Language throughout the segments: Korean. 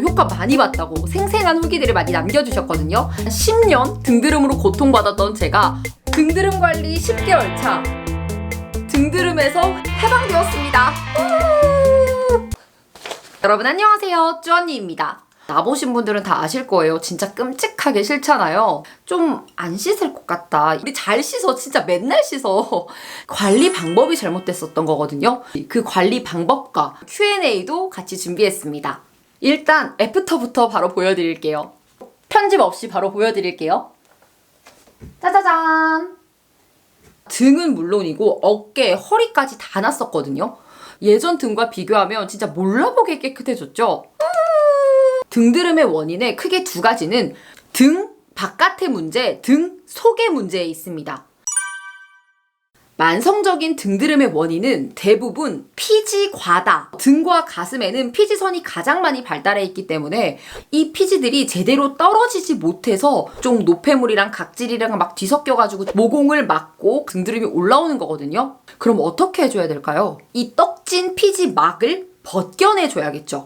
효과 많이 봤다고 생생한 후기들을 많이 남겨주셨거든요. 10년 등드름으로 고통받았던 제가 등드름 관리 10개월 차 등드름에서 해방되었습니다. 여러분 안녕하세요, 쭈언니입니다. 나보신 분들은 다 아실 거예요. 진짜 끔찍하게 싫잖아요. 좀 안 씻을 것 같다. 우리 잘 씻어. 진짜 맨날 씻어. 관리 방법이 잘못됐었던 거거든요. 그 관리 방법과 Q&A도 같이 준비했습니다. 일단 애프터부터 바로 보여드릴게요. 편집 없이 바로 보여드릴게요. 짜자잔! 등은 물론이고 어깨, 허리까지 다 났었거든요. 예전 등과 비교하면 진짜 몰라보게 깨끗해졌죠? 등드름의 원인에 크게 두 가지는 등 바깥의 문제, 등 속의 문제에 있습니다. 만성적인 등드름의 원인은 대부분 피지 과다. 등과 가슴에는 피지선이 가장 많이 발달해 있기 때문에 이 피지들이 제대로 떨어지지 못해서 좀 노폐물이랑 각질이랑 막 뒤섞여가지고 모공을 막고 등드름이 올라오는 거거든요. 그럼 어떻게 해줘야 될까요? 이 떡진 피지 막을 벗겨내줘야겠죠.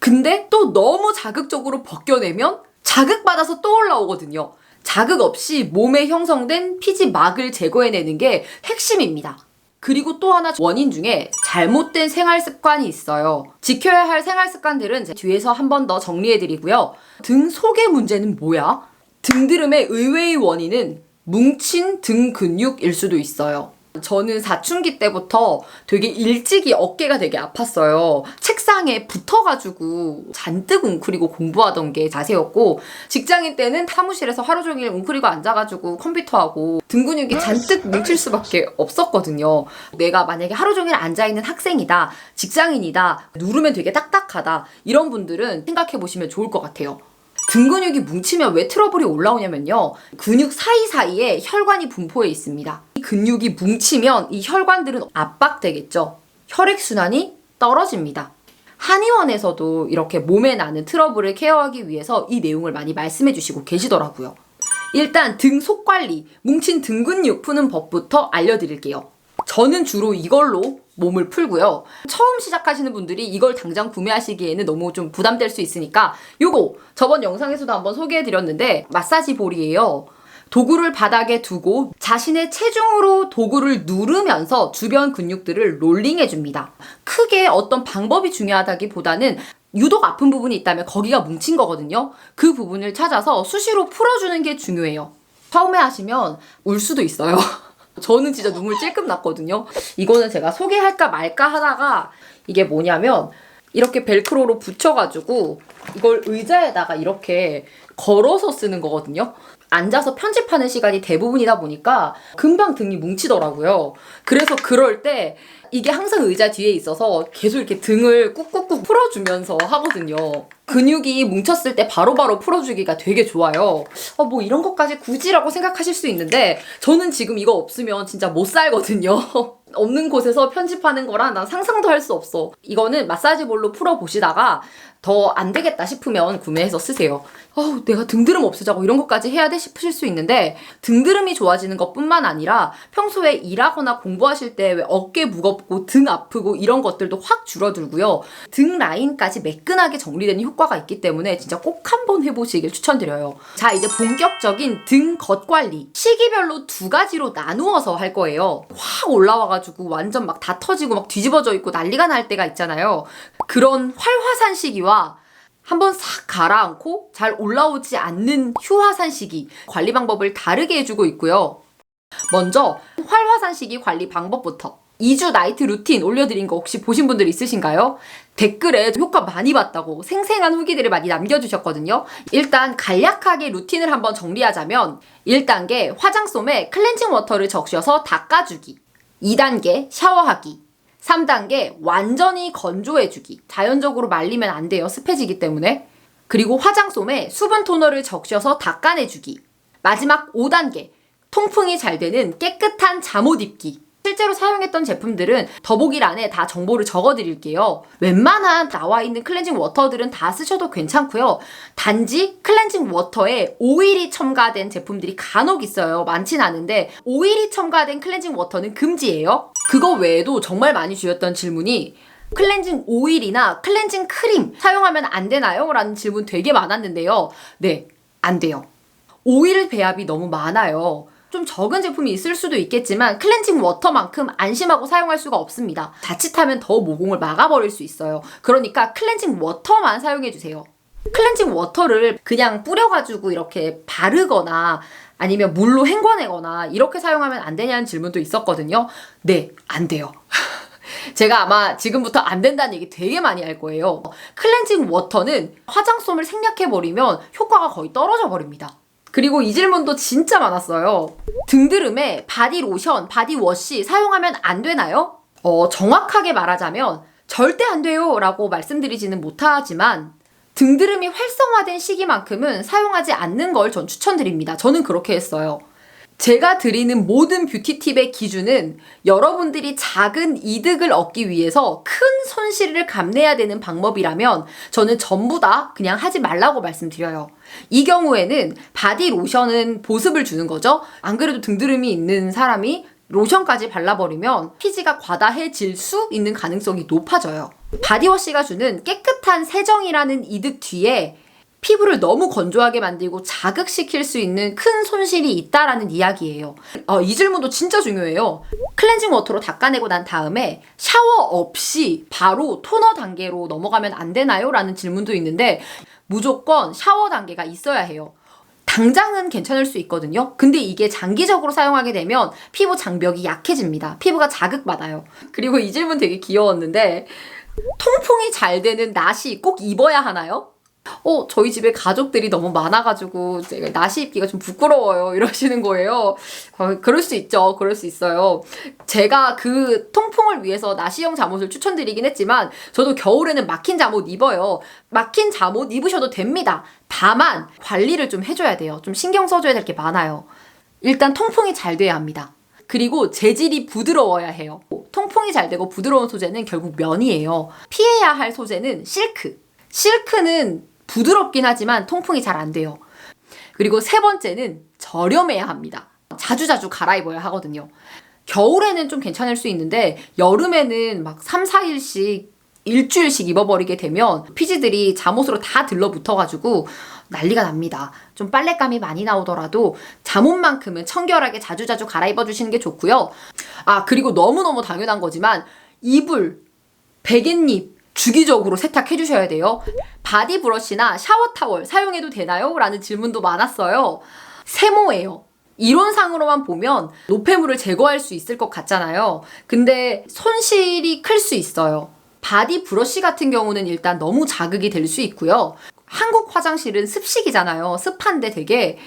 근데 또 너무 자극적으로 벗겨내면 자극받아서 또 올라오거든요. 자극 없이 몸에 형성된 피지 막을 제거해내는 게 핵심입니다. 그리고 또 하나 원인 중에 잘못된 생활 습관이 있어요. 지켜야 할 생활 습관들은 뒤에서 한 번 더 정리해드리고요. 등 속의 문제는 뭐야? 등드름의 의외의 원인은 뭉친 등 근육일 수도 있어요. 저는 사춘기 때부터 되게 일찍이 어깨가 되게 아팠어요. 책상에 붙어가지고 잔뜩 웅크리고 공부하던 게 자세였고, 직장인 때는 사무실에서 하루 종일 웅크리고 앉아가지고 컴퓨터하고 등 근육이 잔뜩 뭉칠 수밖에 없었거든요. 내가 만약에 하루 종일 앉아있는 학생이다, 직장인이다, 누르면 되게 딱딱하다, 이런 분들은 생각해보시면 좋을 것 같아요. 등 근육이 뭉치면 왜 트러블이 올라오냐면요. 근육 사이사이에 혈관이 분포해 있습니다. 이 근육이 뭉치면 이 혈관들은 압박되겠죠. 혈액순환이 떨어집니다. 한의원에서도 이렇게 몸에 나는 트러블을 케어하기 위해서 이 내용을 많이 말씀해 주시고 계시더라고요. 일단 등 속 관리, 뭉친 등 근육 푸는 법부터 알려드릴게요. 저는 주로 이걸로 몸을 풀고요. 처음 시작하시는 분들이 이걸 당장 구매하시기에는 너무 좀 부담될 수 있으니까 요거 저번 영상에서도 한번 소개해드렸는데 마사지 볼이에요. 도구를 바닥에 두고 자신의 체중으로 도구를 누르면서 주변 근육들을 롤링해줍니다. 크게 어떤 방법이 중요하다기보다는 유독 아픈 부분이 있다면 거기가 뭉친 거거든요. 그 부분을 찾아서 수시로 풀어주는 게 중요해요. 처음에 하시면 울 수도 있어요. 저는 진짜 눈물 찔끔 났거든요. 이거는 제가 소개할까 말까 하다가 이게 뭐냐면 이렇게 벨크로로 붙여가지고 이걸 의자에다가 이렇게 걸어서 쓰는 거거든요. 앉아서 편집하는 시간이 대부분이다 보니까 금방 등이 뭉치더라고요. 그래서 그럴 때 이게 항상 의자 뒤에 있어서 계속 이렇게 등을 꾹꾹꾹 풀어주면서 하거든요. 근육이 뭉쳤을 때 바로바로 풀어주기가 되게 좋아요. 뭐 이런 것까지 굳이라고 생각하실 수 있는데 저는 지금 이거 없으면 진짜 못 살거든요. 없는 곳에서 편집하는 거라 난 상상도 할 수 없어. 이거는 마사지 볼로 풀어보시다가 더 안 되겠다 싶으면 구매해서 쓰세요. 내가 등드름 없애자고 이런 것까지 해야 돼 싶으실 수 있는데 등드름이 좋아지는 것뿐만 아니라 평소에 일하거나 공부하실 때 왜 어깨 무겁고 등 아프고 이런 것들도 확 줄어들고요. 등 라인까지 매끈하게 정리되는 효과가 있기 때문에 진짜 꼭 한번 해보시길 추천드려요. 자, 이제 본격적인 등 겉관리. 시기별로 두 가지로 나누어서 할 거예요. 확 올라와가지고 완전 막 다 터지고 막 뒤집어져 있고 난리가 날 때가 있잖아요. 그런 활화산 시기와 한번 싹 가라앉고 잘 올라오지 않는 휴화산 시기 관리 방법을 다르게 해주고 있고요. 먼저 활화산 시기 관리 방법부터 2주 나이트 루틴 올려드린 거 혹시 보신 분들 있으신가요? 댓글에 효과 많이 봤다고 생생한 후기들을 많이 남겨주셨거든요. 일단 간략하게 루틴을 한번 정리하자면 1단계 화장솜에 클렌징 워터를 적셔서 닦아주기, 2단계 샤워하기, 3단계 완전히 건조해주기. 자연적으로 말리면 안 돼요. 습해지기 때문에. 그리고 화장솜에 수분 토너를 적셔서 닦아내주기. 마지막 5단계 통풍이 잘 되는 깨끗한 잠옷 입기. 실제로 사용했던 제품들은 더보기란에 다 정보를 적어드릴게요. 웬만한 나와 있는 클렌징 워터들은 다 쓰셔도 괜찮고요. 단지 클렌징 워터에 오일이 첨가된 제품들이 간혹 있어요. 많진 않은데 오일이 첨가된 클렌징 워터는 금지예요. 그거 외에도 정말 많이 주셨던 질문이 클렌징 오일이나 클렌징 크림 사용하면 안 되나요? 라는 질문 되게 많았는데요. 네, 안 돼요. 오일 배합이 너무 많아요. 좀 적은 제품이 있을 수도 있겠지만 클렌징 워터만큼 안심하고 사용할 수가 없습니다. 자칫하면 더 모공을 막아버릴 수 있어요. 그러니까 클렌징 워터만 사용해주세요. 클렌징 워터를 그냥 뿌려가지고 이렇게 바르거나 아니면 물로 헹궈내거나 이렇게 사용하면 안 되냐는 질문도 있었거든요. 네, 안 돼요. 제가 아마 지금부터 안 된다는 얘기 되게 많이 할 거예요. 클렌징 워터는 화장솜을 생략해버리면 효과가 거의 떨어져 버립니다. 그리고 이 질문도 진짜 많았어요. 등드름에 바디로션, 바디워시 사용하면 안 되나요? 정확하게 말하자면 절대 안 돼요 라고 말씀드리지는 못하지만 등드름이 활성화된 시기만큼은 사용하지 않는 걸 전 추천드립니다. 저는 그렇게 했어요. 제가 드리는 모든 뷰티 팁의 기준은 여러분들이 작은 이득을 얻기 위해서 큰 손실을 감내해야 되는 방법이라면 저는 전부 다 그냥 하지 말라고 말씀드려요. 이 경우에는 바디 로션은 보습을 주는 거죠. 안 그래도 등드름이 있는 사람이 로션까지 발라버리면 피지가 과다해질 수 있는 가능성이 높아져요. 바디워시가 주는 깨끗한 세정이라는 이득 뒤에 피부를 너무 건조하게 만들고 자극시킬 수 있는 큰 손실이 있다라는 이야기예요. 이 질문도 진짜 중요해요. 클렌징 워터로 닦아내고 난 다음에 샤워 없이 바로 토너 단계로 넘어가면 안 되나요? 라는 질문도 있는데 무조건 샤워 단계가 있어야 해요. 당장은 괜찮을 수 있거든요. 근데 이게 장기적으로 사용하게 되면 피부 장벽이 약해집니다. 피부가 자극받아요. 그리고 이 질문 되게 귀여웠는데 통풍이 잘 되는 나시 꼭 입어야 하나요? 저희 집에 가족들이 너무 많아가지고 제가 나시 입기가 좀 부끄러워요 이러시는 거예요. 그럴 수 있죠. 그럴 수 있어요. 제가 그 통풍을 위해서 나시형 잠옷을 추천드리긴 했지만 저도 겨울에는 막힌 잠옷 입어요. 막힌 잠옷 입으셔도 됩니다. 다만 관리를 좀 해줘야 돼요. 좀 신경 써줘야 될 게 많아요. 일단 통풍이 잘 돼야 합니다. 그리고 재질이 부드러워야 해요. 통풍이 잘 되고 부드러운 소재는 결국 면이에요. 피해야 할 소재는 실크. 실크는 부드럽긴 하지만 통풍이 잘 안 돼요. 그리고 세 번째는 저렴해야 합니다. 자주자주 갈아입어야 하거든요. 겨울에는 좀 괜찮을 수 있는데 여름에는 막 3, 4일씩 일주일씩 입어버리게 되면 피지들이 잠옷으로 다 들러붙어가지고 난리가 납니다. 좀 빨랫감이 많이 나오더라도 잠옷만큼은 청결하게 자주자주 갈아입어 주시는 게 좋고요. 그리고 너무너무 당연한 거지만 이불, 베갯잎 주기적으로 세탁해 주셔야 돼요. 바디 브러쉬나 샤워 타월 사용해도 되나요? 라는 질문도 많았어요. 세모예요. 이론상으로만 보면 노폐물을 제거할 수 있을 것 같잖아요. 근데 손실이 클 수 있어요. 바디 브러쉬 같은 경우는 일단 너무 자극이 될 수 있고요. 한국 화장실은 습식이잖아요. 습한데 되게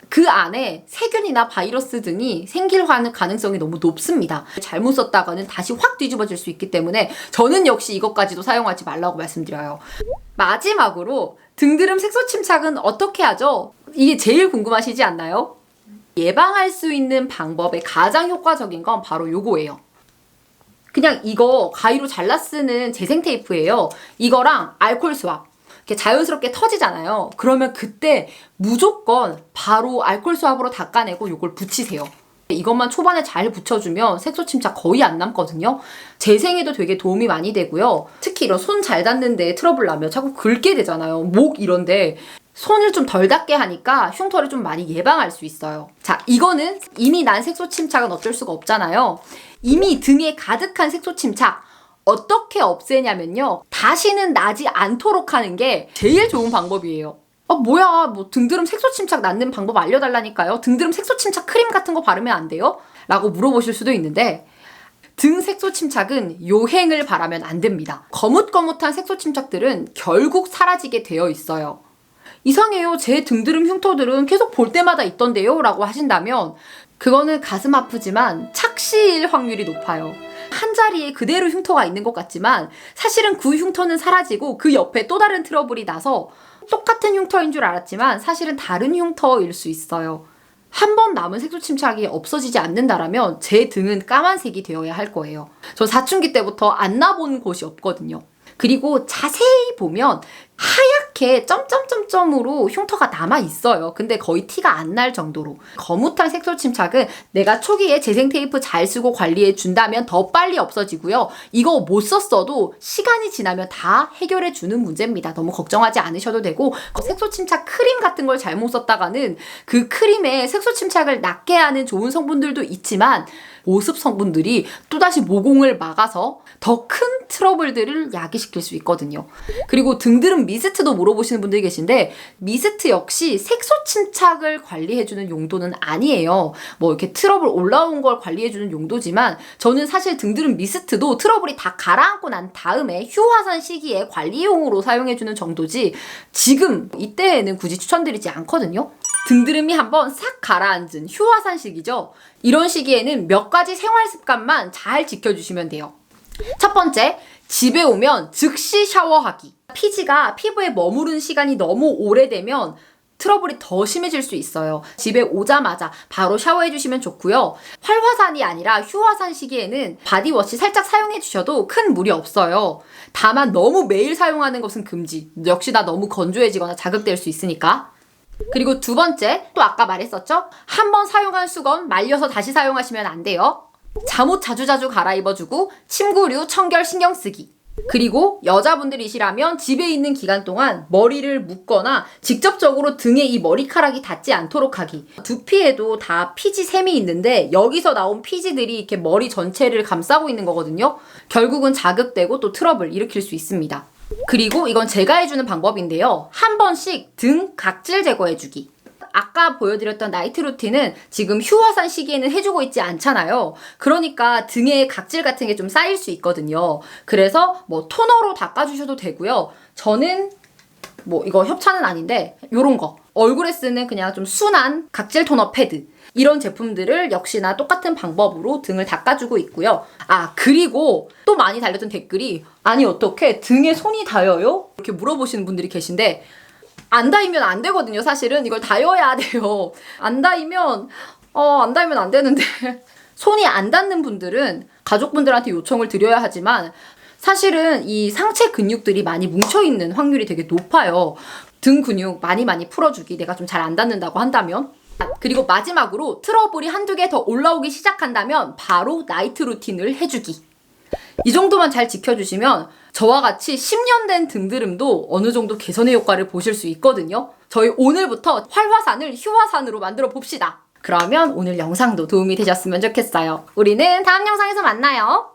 그 안에 세균이나 바이러스 등이 생길 가능성이 너무 높습니다. 잘못 썼다가는 다시 확 뒤집어질 수 있기 때문에 저는 역시 이것까지도 사용하지 말라고 말씀드려요. 마지막으로 등드름 색소 침착은 어떻게 하죠? 이게 제일 궁금하시지 않나요? 예방할 수 있는 방법의 가장 효과적인 건 바로 요거예요. 그냥 이거 가위로 잘라 쓰는 재생 테이프예요. 이거랑 알콜 수압. 이렇게 자연스럽게 터지잖아요. 그러면 그때 무조건 바로 알콜 수압으로 닦아내고 이걸 붙이세요. 이것만 초반에 잘 붙여주면 색소 침착 거의 안 남거든요. 재생에도 되게 도움이 많이 되고요. 특히 이런 손 잘 닿는데 트러블 나면 자꾸 긁게 되잖아요. 목 이런데 손을 좀 덜 닿게 하니까 흉터를 좀 많이 예방할 수 있어요. 자, 이거는 이미 난 색소 침착은 어쩔 수가 없잖아요. 이미 등에 가득한 색소 침착 어떻게 없애냐면요. 다시는 나지 않도록 하는 게 제일 좋은 방법이에요. 뭐야, 등드름 색소 침착 낫는 방법 알려달라니까요. 등드름 색소 침착 크림 같은 거 바르면 안 돼요? 라고 물어보실 수도 있는데 등 색소 침착은 요행을 바라면 안 됩니다. 거뭇거뭇한 색소 침착들은 결국 사라지게 되어 있어요. 이상해요. 제 등드름 흉터들은 계속 볼 때마다 있던데요? 라고 하신다면 그거는 가슴 아프지만 착시일 확률이 높아요. 한 자리에 그대로 흉터가 있는 것 같지만 사실은 그 흉터는 사라지고 그 옆에 또 다른 트러블이 나서 똑같은 흉터인 줄 알았지만 사실은 다른 흉터일 수 있어요. 한 번 남은 색소 침착이 없어지지 않는다라면 제 등은 까만색이 되어야 할 거예요. 저 사춘기 때부터 안 나본 곳이 없거든요. 그리고 자세히 보면 하얗게 점점점점으로 흉터가 남아있어요. 근데 거의 티가 안 날 정도로. 거뭇한 색소 침착은 내가 초기에 재생 테이프 잘 쓰고 관리해 준다면 더 빨리 없어지고요. 이거 못 썼어도 시간이 지나면 다 해결해 주는 문제입니다. 너무 걱정하지 않으셔도 되고, 색소 침착 크림 같은 걸 잘못 썼다가는 그 크림에 색소 침착을 낫게 하는 좋은 성분들도 있지만 보습 성분들이 또다시 모공을 막아서 더 큰 트러블들을 야기시킬 수 있거든요. 그리고 등드름 미스트도 물어보시는 분들이 계신데, 미스트 역시 색소 침착을 관리해주는 용도는 아니에요. 뭐 이렇게 트러블 올라온 걸 관리해주는 용도지만, 저는 사실 등드름 미스트도 트러블이 다 가라앉고 난 다음에 휴화산 시기에 관리용으로 사용해주는 정도지, 지금 이때에는 굳이 추천드리지 않거든요. 등드름이 한번 싹 가라앉은 휴화산 시기죠. 이런 시기에는 몇 가지 생활 습관만 잘 지켜주시면 돼요. 첫 번째, 집에 오면 즉시 샤워하기. 피지가 피부에 머무른 시간이 너무 오래되면 트러블이 더 심해질 수 있어요. 집에 오자마자 바로 샤워해 주시면 좋고요. 활화산이 아니라 휴화산 시기에는 바디워시 살짝 사용해 주셔도 큰 무리 없어요. 다만 너무 매일 사용하는 것은 금지. 역시나 너무 건조해지거나 자극될 수 있으니까. 그리고 두 번째, 또 아까 말했었죠? 한번 사용한 수건 말려서 다시 사용하시면 안 돼요. 잠옷 자주자주 갈아입어주고 침구류, 청결 신경 쓰기. 그리고 여자분들이시라면 집에 있는 기간 동안 머리를 묶거나 직접적으로 등에 이 머리카락이 닿지 않도록 하기. 두피에도 다 피지샘이 있는데 여기서 나온 피지들이 이렇게 머리 전체를 감싸고 있는 거거든요. 결국은 자극되고 또 트러블 일으킬 수 있습니다. 그리고 이건 제가 해주는 방법인데요. 한 번씩 등 각질 제거해주기. 아까 보여드렸던 나이트 루틴은 지금 휴화산 시기에는 해주고 있지 않잖아요. 그러니까 등에 각질 같은 게 좀 쌓일 수 있거든요. 그래서 뭐 토너로 닦아주셔도 되고요. 저는 뭐 이거 협찬은 아닌데 요런 거, 얼굴에 쓰는 그냥 좀 순한 각질 토너 패드, 이런 제품들을 역시나 똑같은 방법으로 등을 닦아주고 있고요. 아, 그리고 또 많이 달렸던 댓글이, 아니 어떻게 등에 손이 닿여요? 이렇게 물어보시는 분들이 계신데, 안 닿으면 안 되거든요. 사실은 이걸 닿여야 돼요. 안 닿으면 안 되는데 손이 안 닿는 분들은 가족분들한테 요청을 드려야 하지만, 사실은 이 상체 근육들이 많이 뭉쳐있는 확률이 되게 높아요. 등 근육 많이 풀어주기, 내가 좀 잘 안 닿는다고 한다면. 그리고 마지막으로 트러블이 한두 개 더 올라오기 시작한다면 바로 나이트 루틴을 해주기. 이 정도만 잘 지켜주시면 저와 같이 10년 된 등드름도 어느 정도 개선의 효과를 보실 수 있거든요. 저희 오늘부터 활화산을 휴화산으로 만들어 봅시다. 그러면 오늘 영상도 도움이 되셨으면 좋겠어요. 우리는 다음 영상에서 만나요.